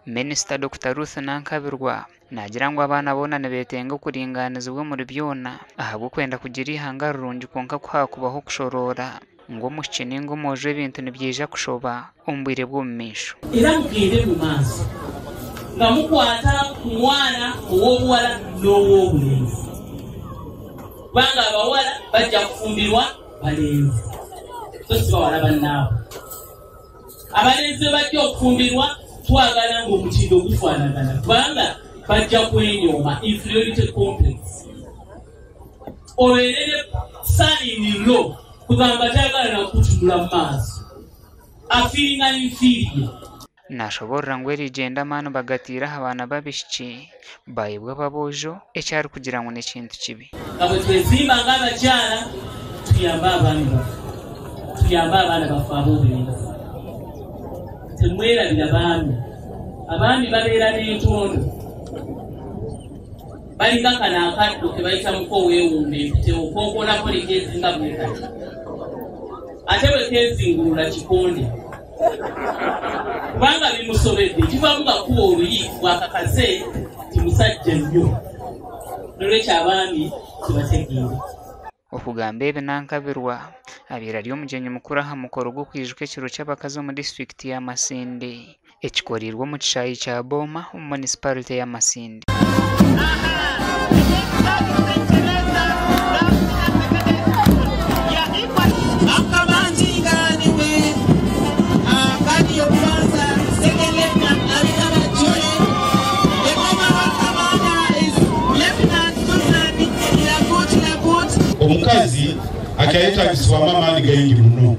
Minisita Dr. Ruth Nankabirwa nagira ngo abaana boona nibetenga okuringanizibwa muri byona ahabwo kwenda kugira ihanga rirungi konka kuhakubaho okushorora ngo omushiki ninga omwojo ebintu nibyija kushoba omu bwire bw'omu maisho. Era mugende mu maaso nga mukwata ku mwana ow'obuwala n'ow'obulenzi, kubanga abawala bajja kufumbirwa balenzi so si bawala bannaabo. Abalenzi bajja okufumbirwa twagala ng'omutindo gufaanagana kubanga bajja kwenyooma inferiority complex. Obeerere standing low kugamba tagala nakutunula mu maaso afiringa inferior. Nashoborera ngu erigenda amaani bagatiiraho abaana babishiki bayibwa ababoojo ekyari kugira ngu n'ekintu kibi. Nga bwe twezimba ng'abakyala tuyambe abaana baffe, tuyambe abaana baffe ab'obulenzi. Temwerabira abaami babeera n'entondo, balinga kano akaddo ke bayita muko weewumba empite okwogolako lekeezinga bwe kati ate bwe keezingulula kikonde kubanga bimusobedde kivamu nga kuba oluyiifu bwakakase timusajja nnyo. Nolwekyo abaami kibategeere. Okugamba ebi Nankabirwa abeera ari omugyenyi mukuru aha mukoro gw'okwijuka ekiro ky'abakazi omu disitulikiti ya Masindi ekikorirwe omu kishaayi kya Boona omu munisipalite ya Masindi. Omukazi akyayetagisibwamu amaani gayingi muno,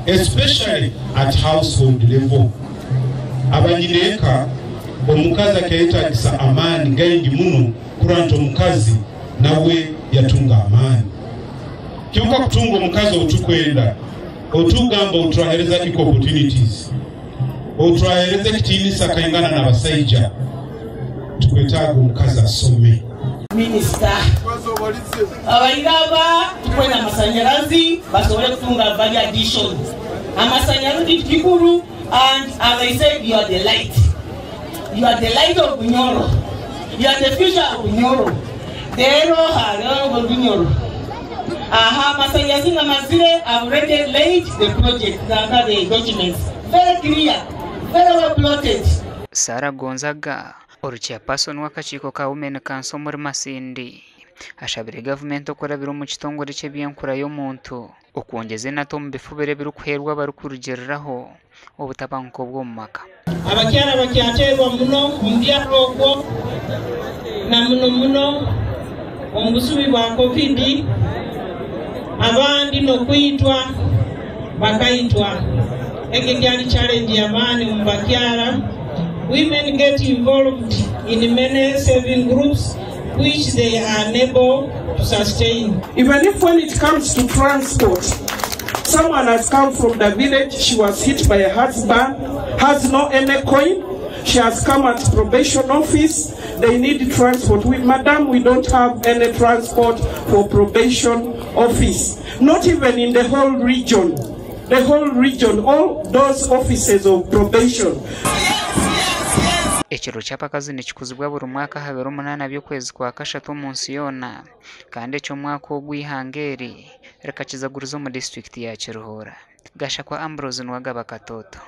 especially at household level. Abanyineeka omukazi akyayetagisa amaani gayingi muno kuranga nti omukazi nawe yatunga amaani. Kyokka kutunga omukazi otukwenda otugamba otwahereza equal opportunities, otwahereza ekitiinisa kayingana n'abasajja, tukwetaaga omukazi asome. Minisita abayigaba tukwena amasanyalazi basobole kutunga value addition. Amasanyalazi kikulu, and as I said, you are the light. You are the light of Bunyoro. You are the future of Bunyoro. Dero haro Bunyoro. Aha, masanyalazi na mazire have already laid the project under the documents. Very clear, very well plotted. Sarah Gonzaga Chairperson w'akakiiko ka Women Council muri Masindi ashabire gavumenti okurabira omu kitongore ky'ebyenkura y'omuntu okwongeza enato omu bifubire birikuheerwa barikurugyereraho obutabanguko bw'omu maka. Abakyala bakyateebwa muno omu byalo ogwo na muno omu busubi bwa COVID, abandi n'okuyitwa bakayitwa. Ege gyali challenge y'amaani mu bakyala. Women get involved in many saving groups which they are unable to sustain. Even if when it comes to transport, someone has come from the village, she was hit by a husband, has no any coin, she has come at probation office, they need transport. Madam, we don't have any transport for probation office. Not even in the whole region. The whole region, all those offices of probation. Ekiro ky'abakazi nikikuzibwa buri mwaka habere 8 by'okwezi kwa kashatu omu nsi yoona kandi eky'omwaka ogw'Ageihangwe reka kizaguriza omu disitulikiti ya Kiruhura. Gasha kwa Ambrose Nwagaba Katoto.